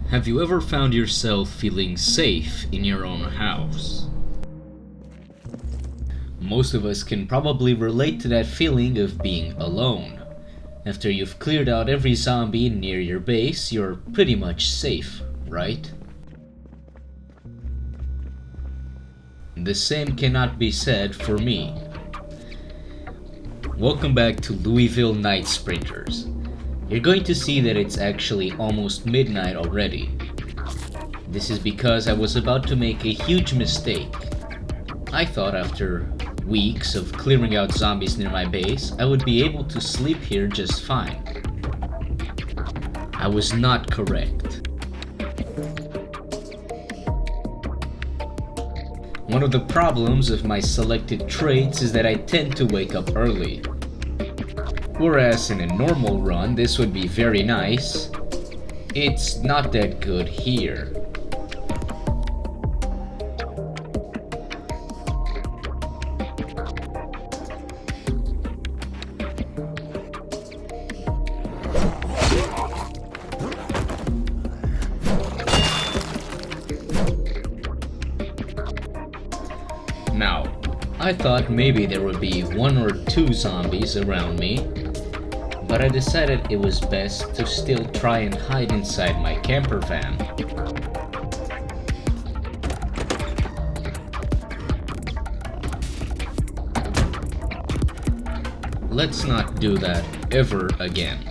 Have you ever found yourself feeling safe in your own house? Most of us can probably relate to that feeling of being alone. After you've cleared out every zombie near your base, you're pretty much safe, right? The same cannot be said for me. Welcome back to Louisville Night Sprinters. You're going to see that it's actually almost midnight already. This is because I was about to make a huge mistake. I thought after weeks of clearing out zombies near my base, I would be able to sleep here just fine. I was not correct. One of the problems of my selected traits is that I tend to wake up early. Whereas in a normal run this would be very nice, it's not that good here. Now, I thought maybe there would be 1 or 2 zombies around me, but I decided it was best to still try and hide inside my camper van. Let's not do that ever again.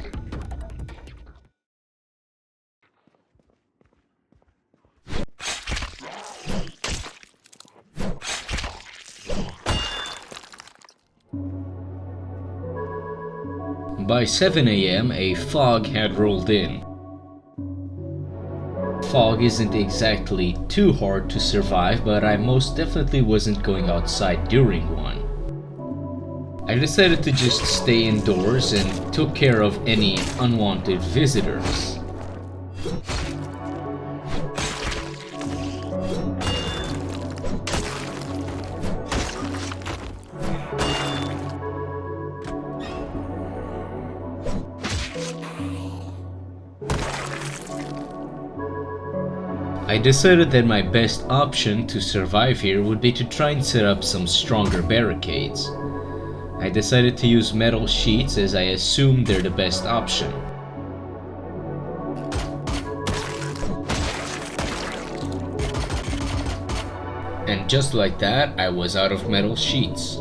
By 7 AM, a fog had rolled in. Fog isn't exactly too hard to survive, but I most definitely wasn't going outside during one. I decided to just stay indoors and took care of any unwanted visitors. I decided that my best option to survive here would be to try and set up some stronger barricades. I decided to use metal sheets as I assumed they're the best option. And just like that, I was out of metal sheets.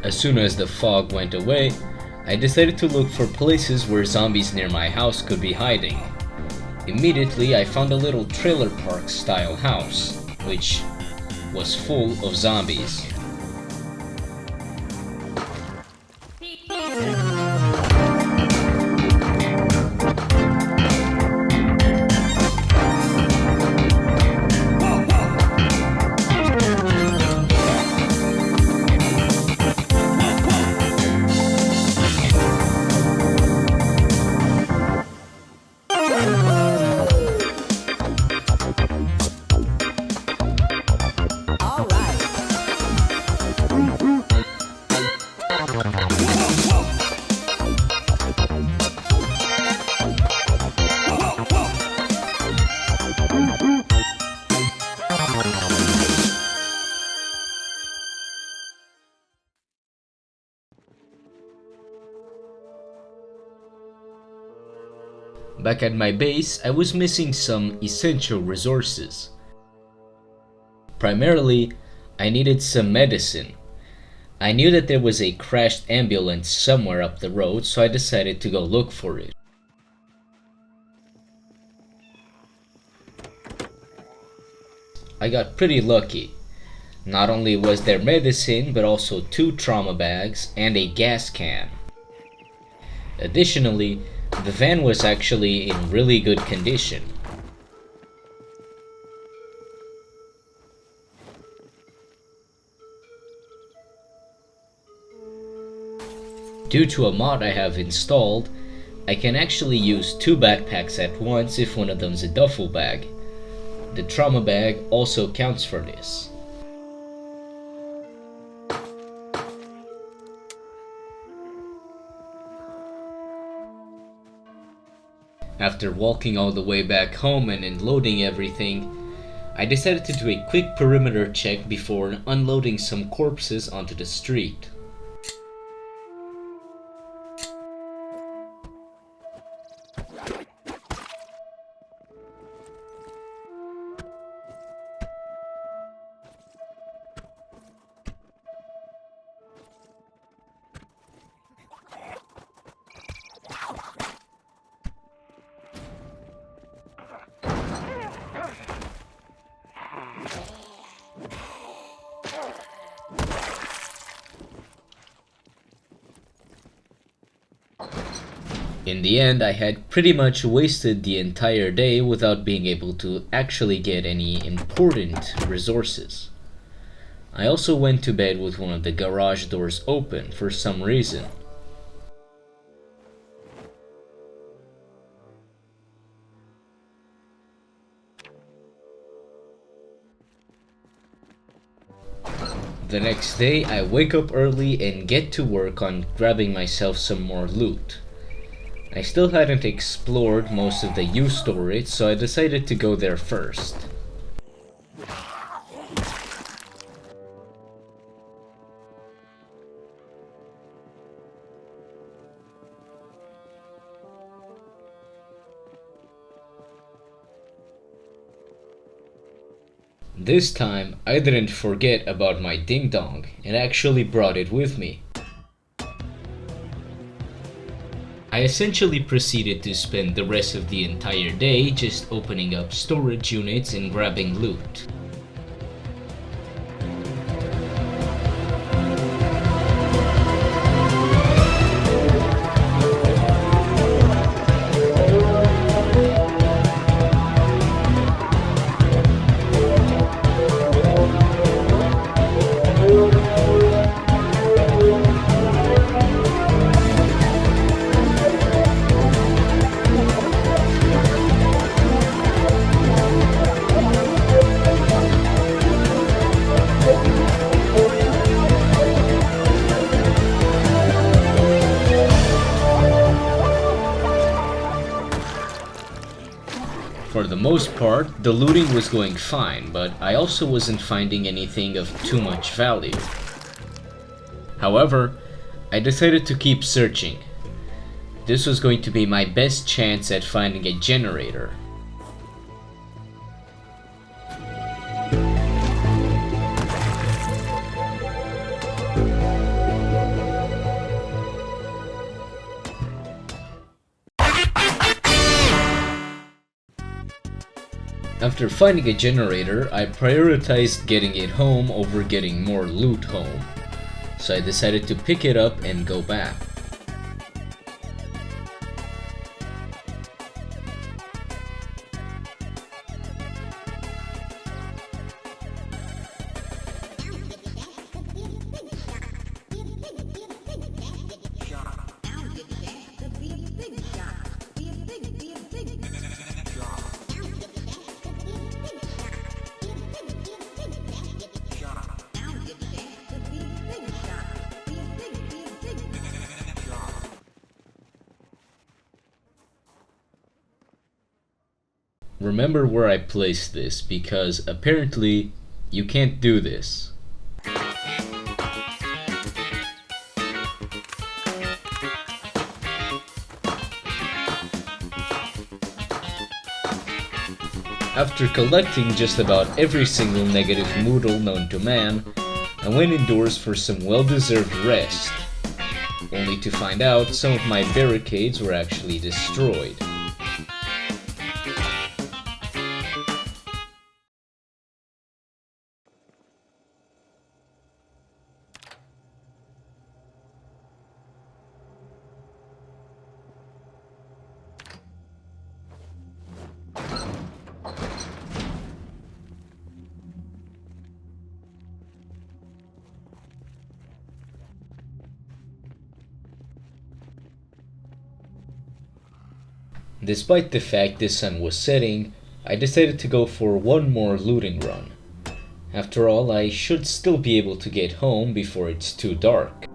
As soon as the fog went away, I decided to look for places where zombies near my house could be hiding. Immediately, I found a little trailer park style house, which was full of zombies. Back at my base, I was missing some essential resources. Primarily, I needed some medicine. I knew that there was a crashed ambulance somewhere up the road, so I decided to go look for it. I got pretty lucky. Not only was there medicine, but also 2 trauma bags and a gas can. Additionally, the van was actually in really good condition. Due to a mod I have installed, I can actually use 2 backpacks at once if one of them is a duffel bag. The trauma bag also counts for this. After walking all the way back home and unloading everything, I decided to do a quick perimeter check before unloading some corpses onto the street. In the end, I had pretty much wasted the entire day without being able to actually get any important resources. I also went to bed with one of the garage doors open for some reason. The next day, I wake up early and get to work on grabbing myself some more loot. I still hadn't explored most of the U storage, so I decided to go there first. This time, I didn't forget about my ding dong and actually brought it with me. I essentially proceeded to spend the rest of the entire day just opening up storage units and grabbing loot. For the most part, the looting was going fine, but I also wasn't finding anything of too much value. However, I decided to keep searching. This was going to be my best chance at finding a generator. After finding a generator, I prioritized getting it home over getting more loot home, so I decided to pick it up and go back. Remember where I placed this, because apparently you can't do this. After collecting just about every single negative moodle known to man, I went indoors for some well-deserved rest, only to find out some of my barricades were actually destroyed. Despite the fact the sun was setting, I decided to go for one more looting run. After all, I should still be able to get home before it's too dark.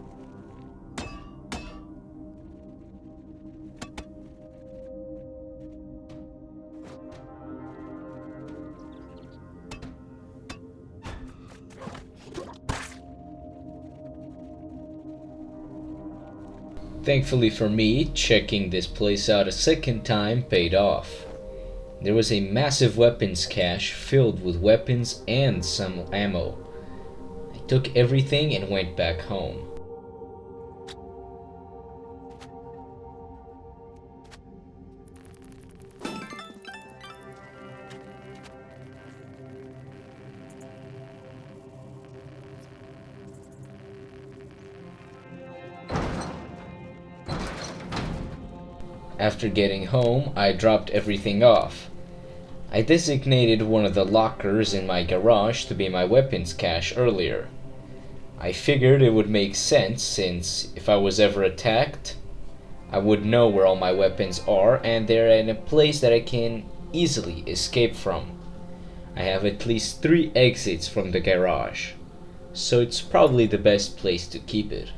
Thankfully for me, checking this place out a second time paid off. There was a massive weapons cache filled with weapons and some ammo. I took everything and went back home. After getting home, I dropped everything off. I designated one of the lockers in my garage to be my weapons cache earlier. I figured it would make sense since if I was ever attacked, I would know where all my weapons are and they're in a place that I can easily escape from. I have at least 3 exits from the garage, so it's probably the best place to keep it.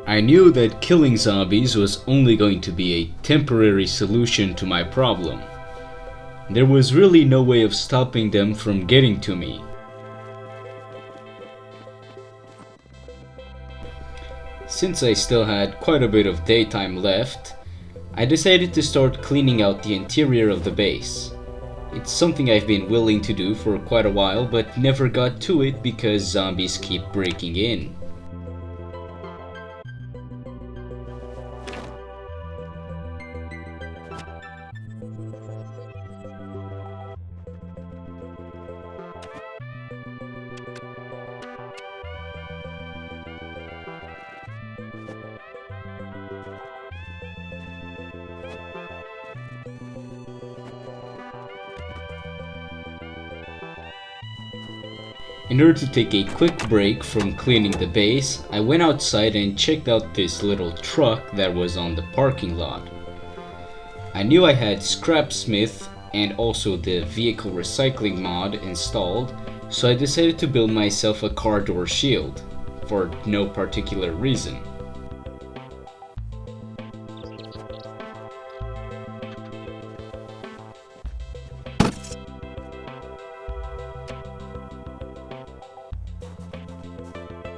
I knew that killing zombies was only going to be a temporary solution to my problem. There was really no way of stopping them from getting to me. Since I still had quite a bit of daytime left, I decided to start cleaning out the interior of the base. It's something I've been willing to do for quite a while, but never got to it because zombies keep breaking in. In order to take a quick break from cleaning the base, I went outside and checked out this little truck that was on the parking lot. I knew I had Scrapsmith and also the vehicle recycling mod installed, so I decided to build myself a car door shield, for no particular reason.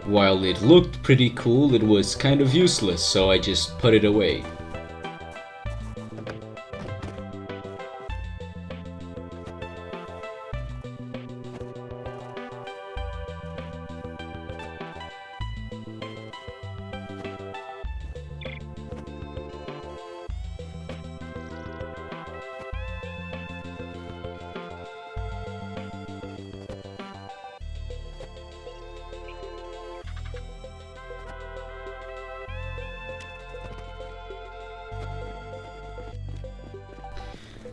While it looked pretty cool, it was kind of useless, so I just put it away.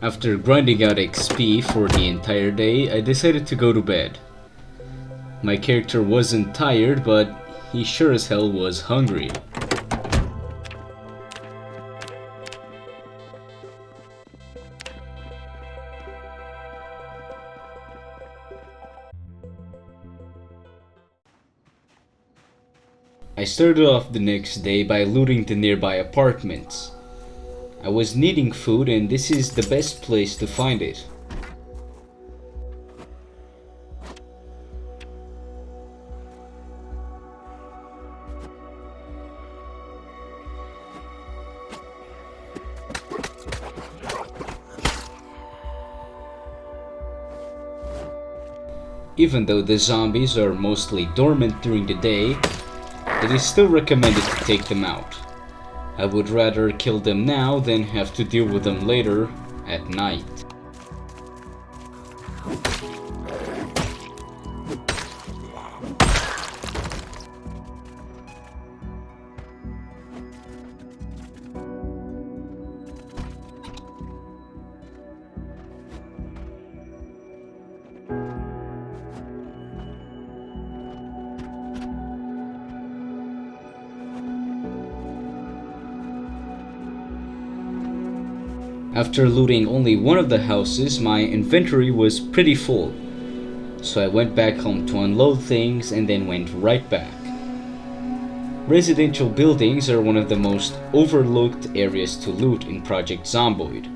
After grinding out XP for the entire day, I decided to go to bed. My character wasn't tired, but he sure as hell was hungry. I started off the next day by looting the nearby apartments. I was needing food, and this is the best place to find it. Even though the zombies are mostly dormant during the day, it is still recommended to take them out. I would rather kill them now than have to deal with them later at night. After looting only one of the houses, my inventory was pretty full, so I went back home to unload things and then went right back. Residential buildings are one of the most overlooked areas to loot in Project Zomboid.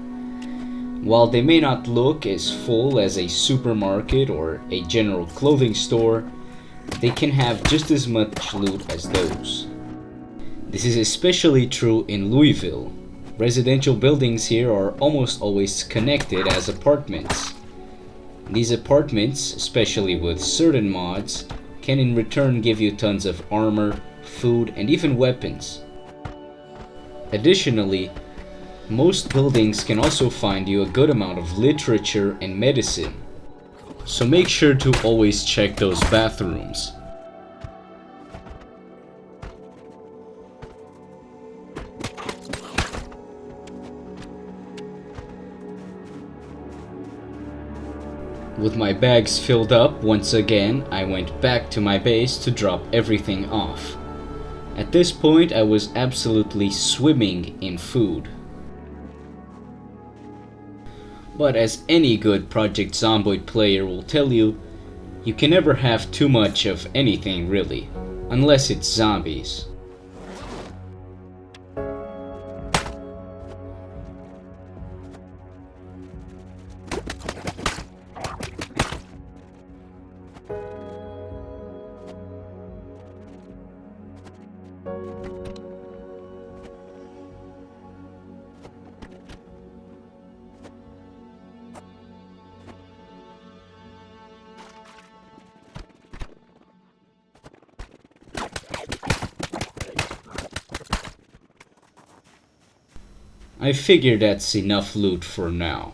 While they may not look as full as a supermarket or a general clothing store, they can have just as much loot as those. This is especially true in Louisville. Residential buildings here are almost always connected as apartments. These apartments, especially with certain mods, can in return give you tons of armor, food, and even weapons. Additionally, most buildings can also find you a good amount of literature and medicine, so make sure to always check those bathrooms. With my bags filled up once again, I went back to my base to drop everything off. At this point, I was absolutely swimming in food. But as any good Project Zomboid player will tell you, you can never have too much of anything really, unless it's zombies. I figure that's enough loot for now.